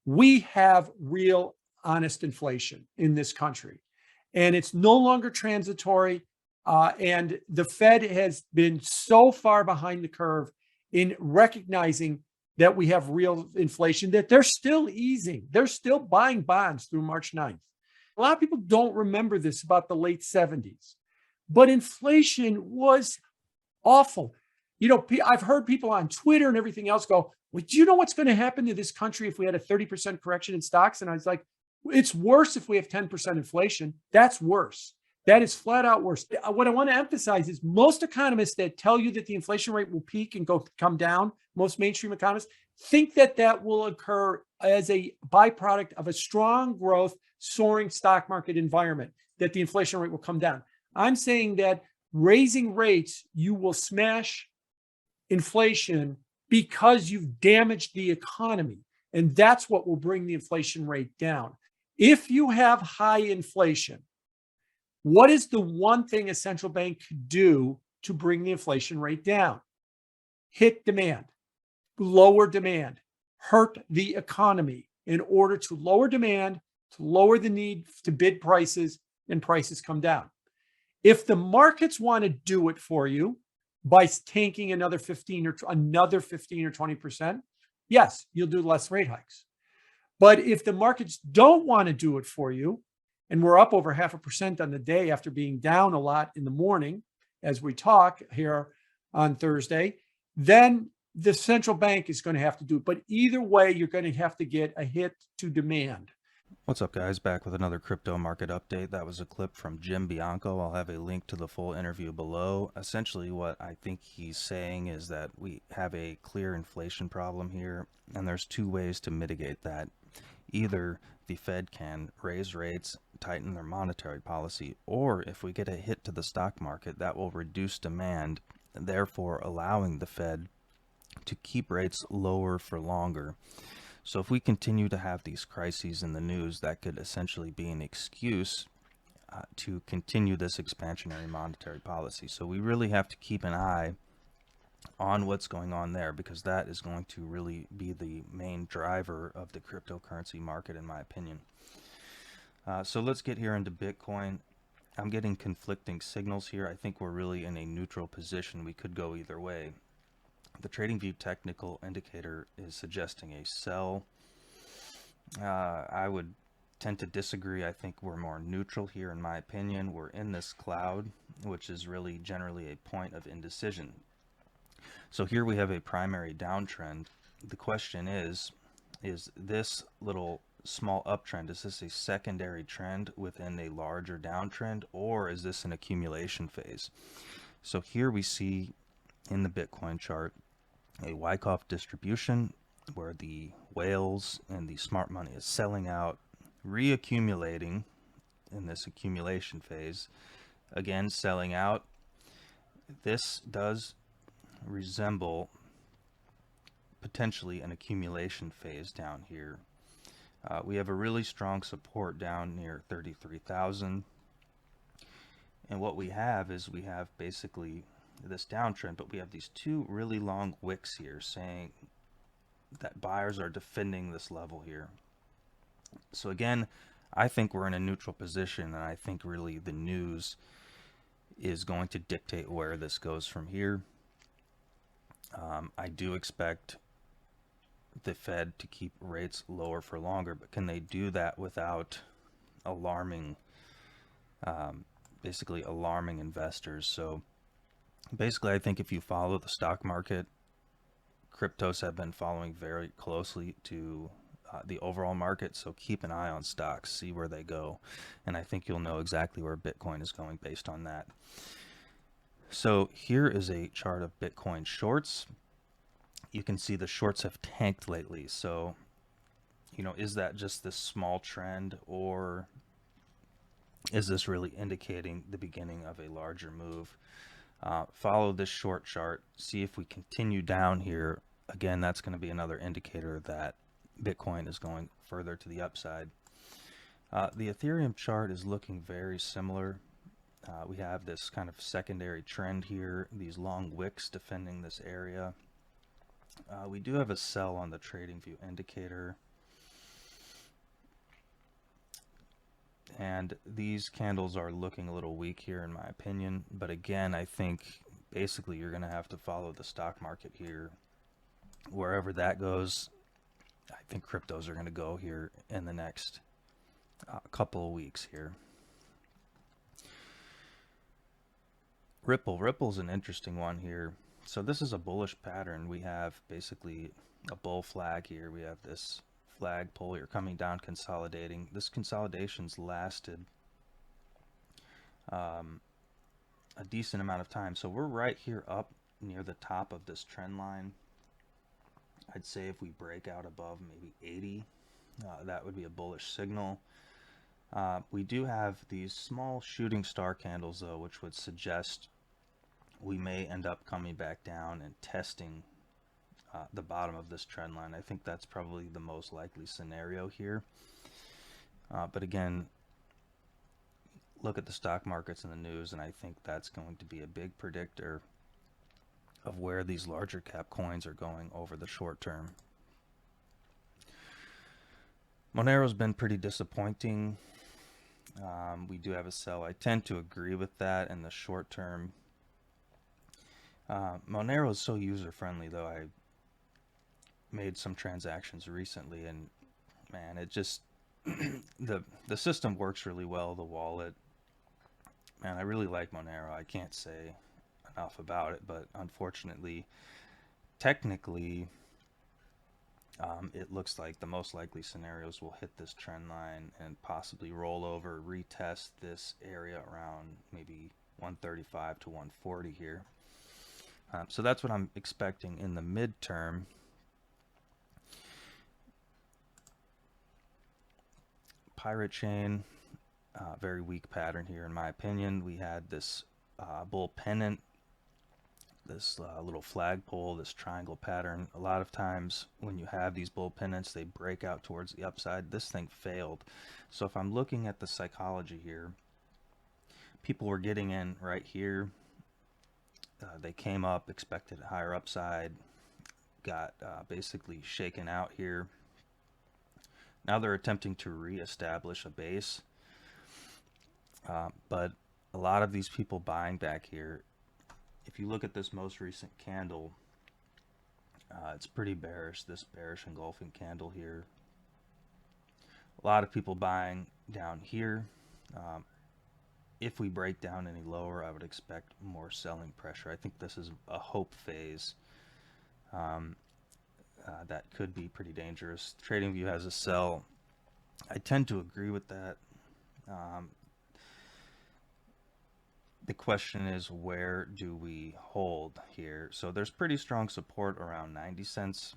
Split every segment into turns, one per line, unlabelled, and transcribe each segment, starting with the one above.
We have real, honest inflation in this country, and it's no longer transitory. And the Fed has been so far behind the curve in recognizing that we have real inflation that they're still easing. They're still buying bonds through March 9th. A lot of people don't remember this about the late 70s, but inflation was awful. You know, I've heard people on Twitter and everything else go, well, do you know what's going to happen to this country if we had a 30% correction in stocks? And I was like, it's worse if we have 10% inflation. That's worse. That is flat out worse. What I want to emphasize is most economists that tell you that the inflation rate will peak and come down, most mainstream economists think that that will occur as a byproduct of a strong growth, soaring stock market environment, that the inflation rate will come down. I'm saying that raising rates, you will smash inflation because you've damaged the economy. And that's what will bring the inflation rate down. If you have high inflation, what is the one thing a central bank could do to bring the inflation rate down? Hit demand, lower demand, hurt the economy in order to lower demand, to lower the need to bid prices, and prices come down. If the markets want to do it for you by tanking another 15 or 20%, yes, you'll do less rate hikes. But if the markets don't want to do it for you, and we're up over 0.5% on the day after being down a lot in the morning as we talk here on Thursday, then the central bank is going to have to do it. But either way, you're going to have to get a hit to demand.
What's up, guys? Back with another crypto market update. That was a clip from Jim Bianco. I'll have a link to the full interview below. Essentially, what I think he's saying is that we have a clear inflation problem here, and there's two ways to mitigate that. Either the Fed can raise rates, tighten their monetary policy, or if we get a hit to the stock market, that will reduce demand, therefore allowing the Fed to keep rates lower for longer. So if we continue to have these crises in the news, that could essentially be an excuse to continue this expansionary monetary policy. So we really have to keep an eye on what's going on there, because that is going to really be the main driver of the cryptocurrency market, in my opinion. So let's get here into Bitcoin. I'm getting conflicting signals here. I think we're really in a neutral position. We could go either way. The TradingView technical indicator is suggesting a sell. I would tend to disagree. I think we're more neutral here, in my opinion. We're in this cloud, which is really generally a point of indecision. So here we have a primary downtrend. The question is this little small uptrend, is this a secondary trend within a larger downtrend, or is this an accumulation phase? So here we see in the Bitcoin chart a Wyckoff distribution where the whales and the smart money is selling out, reaccumulating in this accumulation phase, again selling out. This does resemble potentially an accumulation phase down here. We have a really strong support down near 33,000, and what we have is we have basically this downtrend, but we have these two really long wicks here saying that buyers are defending this level here. So again, I think we're in a neutral position, and I think really the news is going to dictate where this goes from here. I do expect the Fed to keep rates lower for longer, but can they do that without alarming, basically alarming investors? So basically, I think if you follow the stock market, cryptos have been following very closely to the overall market, so keep an eye on stocks, see where they go, and I think you'll know exactly where Bitcoin is going based on that. So here is a chart of Bitcoin shorts. You can see the shorts have tanked lately. So, you know, is that just this small trend, or is this really indicating the beginning of a larger move? Follow this short chart, see if we continue down here. Again, that's going to be another indicator that Bitcoin is going further to the upside. The Ethereum chart is looking very similar. We have this kind of secondary trend here, these long wicks defending this area. We do have a sell on the TradingView indicator. And these candles are looking a little weak here in my opinion, but again, I think basically you're going to have to follow the stock market here. Wherever that goes, I think cryptos are going to go here in the next couple of weeks here. Ripple's an interesting one here. So this is a bullish pattern. We have basically a bull flag here. We have this flagpole here coming down, consolidating. This consolidation's lasted a decent amount of time. So we're right here up near the top of this trend line. I'd say if we break out above maybe 80, that would be a bullish signal. We do have these small shooting star candles though, which would suggest we may end up coming back down and testing the bottom of this trend line. I think that's probably the most likely scenario here. But again, look at the stock markets and the news, and I think that's going to be a big predictor of where these larger cap coins are going over the short term. Monero's been pretty disappointing. We do have a sell. I tend to agree with that in the short term. Monero is so user-friendly, though. I made some transactions recently, and man, it just the system works really well. The wallet, man, I really like Monero. I can't say enough about it, but unfortunately, technically, it looks like the most likely scenarios will hit this trend line and possibly roll over, retest this area around maybe 135 to 140 here. So that's what I'm expecting in the midterm. Pirate chain, very weak pattern here in my opinion. We had this bull pennant, this little flagpole, this triangle pattern. A lot of times when you have these bull pennants, they break out towards the upside. This thing failed. So if I'm looking at the psychology here, people were getting in right here. They came up, expected a higher upside, got basically shaken out here. Now they're attempting to reestablish a base, but a lot of these people buying back here, if you look at this most recent candle, it's pretty bearish, this bearish engulfing candle here. A lot of people buying down here. If we break down any lower, I would expect more selling pressure. I think this is a hope phase that could be pretty dangerous. TradingView has a sell. I tend to agree with that. The question is, where do we hold here? So there's pretty strong support around 90 cents.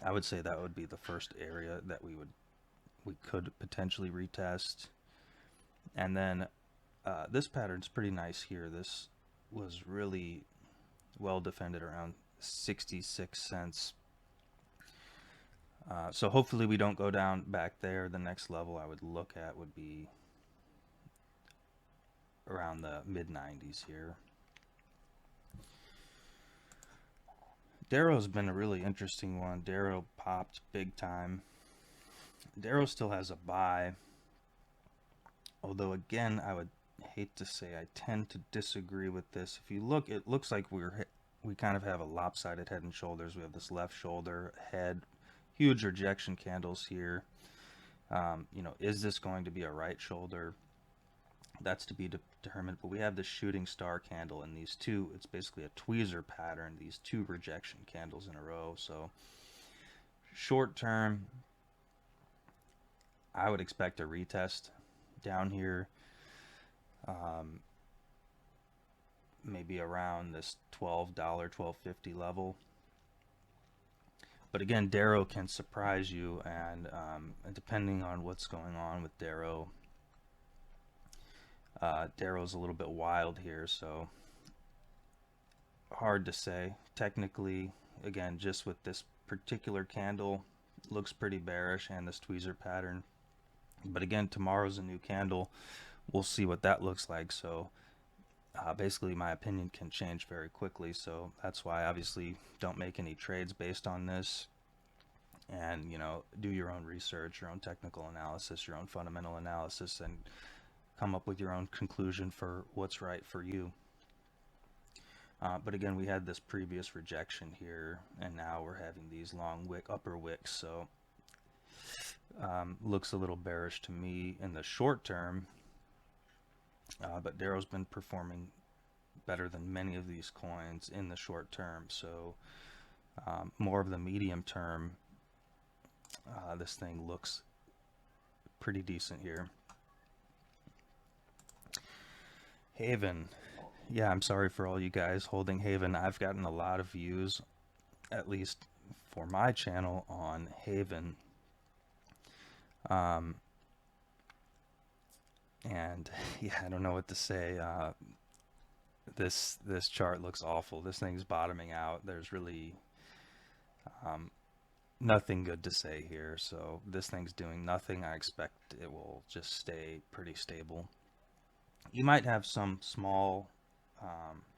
I would say that would be the first area that we could potentially retest. And then this pattern's pretty nice here. This was really well defended around 66 cents. So hopefully we don't go down back there. The next level I would look at would be around the mid-90s here. Dero's been a really interesting one. Dero popped big time. Dero still has a buy, although again I would hate to say I tend to disagree with this. If you look, it looks like we kind of have a lopsided head and shoulders. We have this left shoulder, head, huge rejection candles here. You know, is this going to be a right shoulder? That's to be determined. But we have this shooting star candle, and these two, it's basically a tweezer pattern, these two rejection candles in a row. So short term, I would expect a retest down here, maybe around this $12, $12.50 level. But again, Dero can surprise you, and depending on what's going on with Dero, Dero's a little bit wild here, so hard to say. Technically, again, just with this particular candle, looks pretty bearish, and this tweezer pattern. But again, tomorrow's a new candle. We'll see what that looks like. So basically my opinion can change very quickly, so that's why obviously don't make any trades based on this. and, you know, do your own research, your own technical analysis, your own fundamental analysis, and come up with your own conclusion for what's right for you. But again, we had this previous rejection here, and now we're having these long upper wicks, so looks a little bearish to me in the short term. But Dero's been performing better than many of these coins in the short term, so more of the medium term, this thing looks pretty decent here. Haven. Yeah, I'm sorry for all you guys holding Haven. I've gotten a lot of views, at least for my channel, on Haven. And yeah, I don't know what to say. This chart looks awful. This thing's bottoming out. There's really nothing good to say here. So this thing's doing nothing. I expect it will just stay pretty stable. You might have some small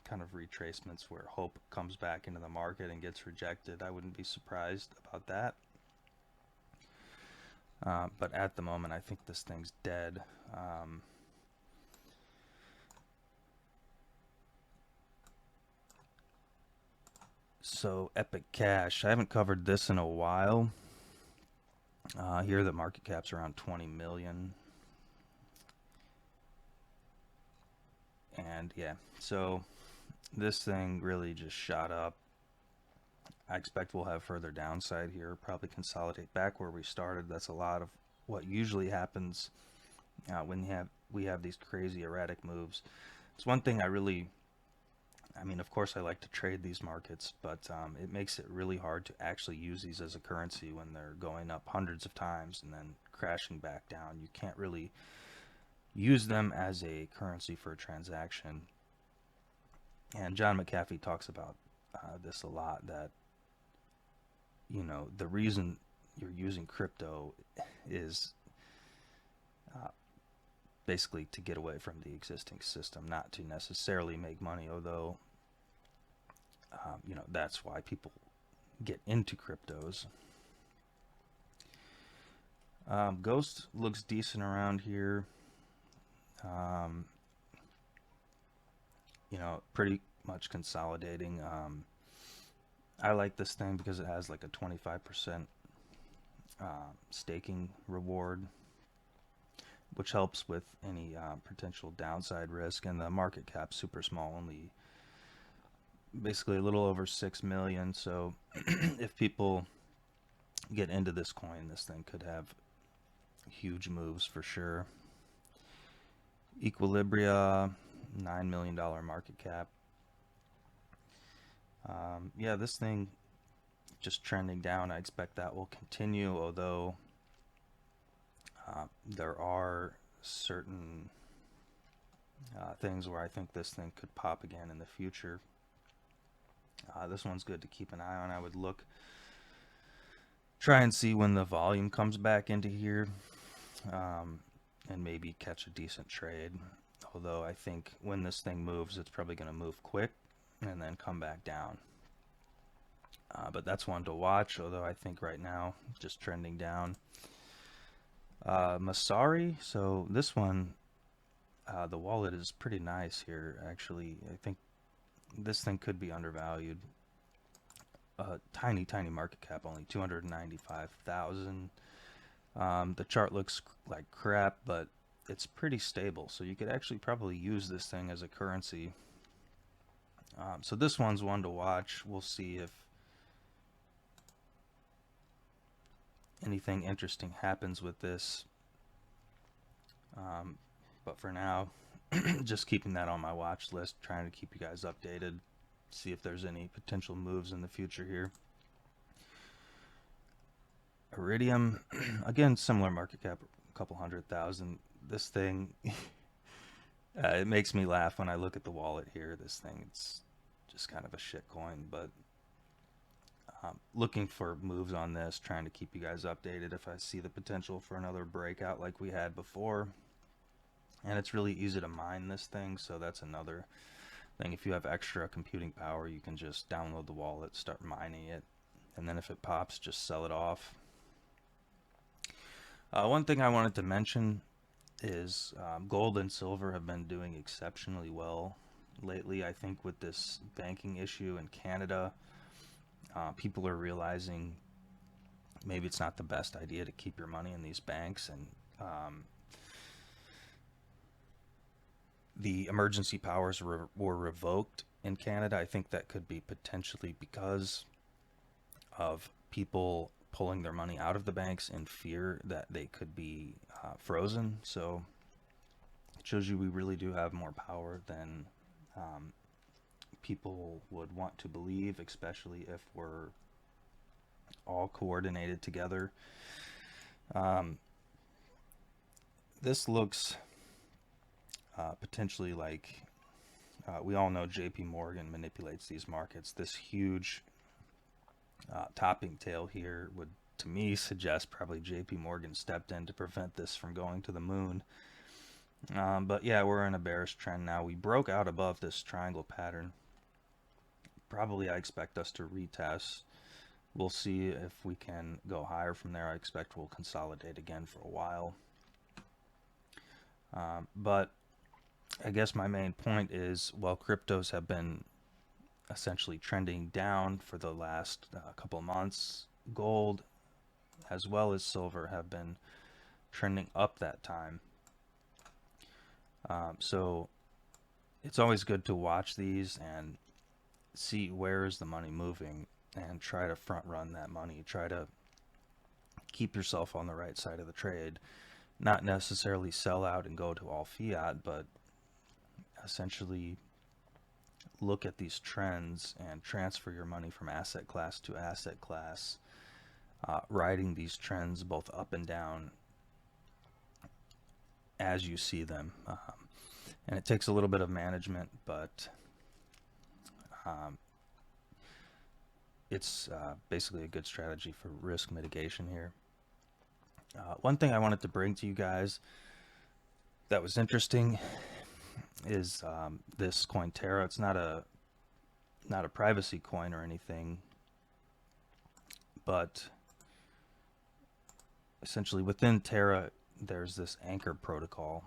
kind of retracements where hope comes back into the market and gets rejected. I wouldn't be surprised about that. But at the moment, I think this thing's dead. So Epic Cash, I haven't covered this in a while. Here the market cap's around 20 million. And yeah, so this thing really just shot up. I expect we'll have further downside here, probably consolidate back where we started. That's a lot of what usually happens when we have these crazy erratic moves. It's one thing I mean, of course I like to trade these markets, but it makes it really hard to actually use these as a currency when they're going up hundreds of times and then crashing back down. You can't really use them as a currency for a transaction. And John McAfee talks about this a lot, that, you know, the reason you're using crypto is basically to get away from the existing system, not to necessarily make money, although you know, that's why people get into cryptos. Ghost looks decent around here. You know, pretty much consolidating. I like this thing because it has like a 25% staking reward, which helps with any potential downside risk, and the market cap super small, only basically a little over 6 million. So if people get into this coin, this thing could have huge moves for sure. Equilibria, $9 million market cap. Yeah, this thing just trending down. I expect that will continue, although there are certain things where I think this thing could pop again in the future. This one's good to keep an eye on. I would try and see when the volume comes back into here, and maybe catch a decent trade. Although I think when this thing moves, it's probably going to move quick and then come back down. But that's one to watch, although I think right now just trending down. Masari, so this one, the wallet is pretty nice here, actually. I think this thing could be undervalued. Tiny market cap, only 295,000. The chart looks like crap, but it's pretty stable, so you could actually probably use this thing as a currency. So this one's one to watch. We'll see if anything interesting happens with this. But for now, just keeping that on my watch list, trying to keep you guys updated, see if there's any potential moves in the future here. Iridium, again, similar market cap, a couple 100,000. This thing, it makes me laugh when I look at the wallet here. This thing, it's just kind of a shit coin, but looking for moves on this, trying to keep you guys updated if I see the potential for another breakout like we had before. And it's really easy to mine this thing, so that's another thing. If you have extra computing power, you can just download the wallet, start mining it. and then if it pops, just sell it off. One thing I wanted to mention is gold and silver have been doing exceptionally well lately. I think with this banking issue in Canada, people are realizing maybe it's not the best idea to keep your money in these banks, and the emergency powers were revoked in Canada. I think that could be potentially because of people pulling their money out of the banks in fear that they could be frozen. So it shows you we really do have more power than people would want to believe, especially if we're all coordinated together. This looks potentially like we all know JP Morgan manipulates these markets. This huge topping tail here would, to me, suggest probably JP Morgan stepped in to prevent this from going to the moon. But yeah, we're in a bearish trend now. We broke out above this triangle pattern. Probably I expect us to retest. We'll see if we can go higher from there. I expect we'll consolidate again for a while. But I guess my main point is, while cryptos have been essentially trending down for the last couple months, gold as well as silver have been trending up that time. So it's always good to watch these and see where is the money moving and try to front run that money. Try to keep yourself on the right side of the trade. Not necessarily sell out and go to all fiat, but essentially look at these trends and transfer your money from asset class to asset class, riding these trends both up and down as you see them. And it takes a little bit of management, but it's basically a good strategy for risk mitigation here. One thing I wanted to bring to you guys that was interesting is this coin Terra. It's not a privacy coin or anything, but essentially within Terra there's this anchor protocol.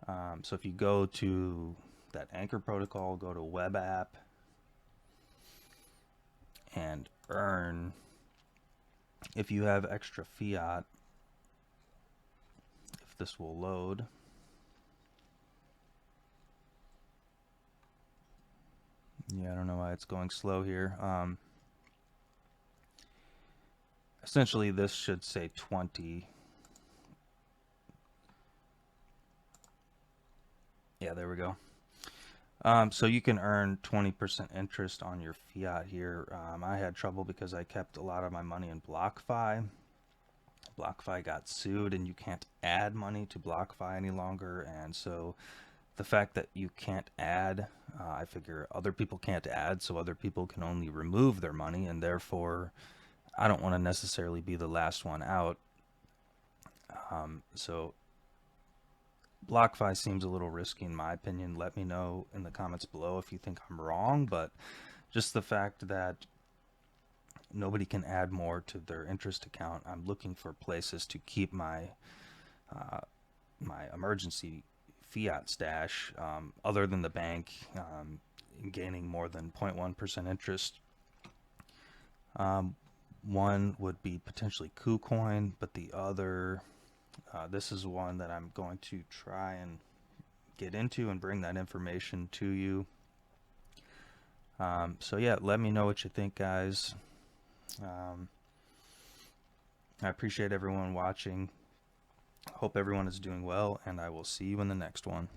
So if you go to that anchor protocol, go to Webb app and earn, if you have extra fiat, if this will load, yeah, I don't know why it's going slow here. Essentially this should say 20. Yeah, there we go. So you can earn 20% interest on your fiat here. I had trouble because I kept a lot of my money in BlockFi. BlockFi got sued and you can't add money to BlockFi any longer. And so the fact that you can't add, I figure other people can't add, so other people can only remove their money, and therefore I don't want to necessarily be the last one out. So BlockFi seems a little risky in my opinion. Let me know in the comments below if you think I'm wrong, but just the fact that nobody can add more to their interest account, I'm looking for places to keep my my emergency fiat stash other than the bank, gaining more than 0.1% interest. One would be potentially KuCoin, but the other, this is one that I'm going to try and get into and bring that information to you. So yeah, let me know what you think, guys. I appreciate everyone watching. Hope everyone is doing well, and I will see you in the next one.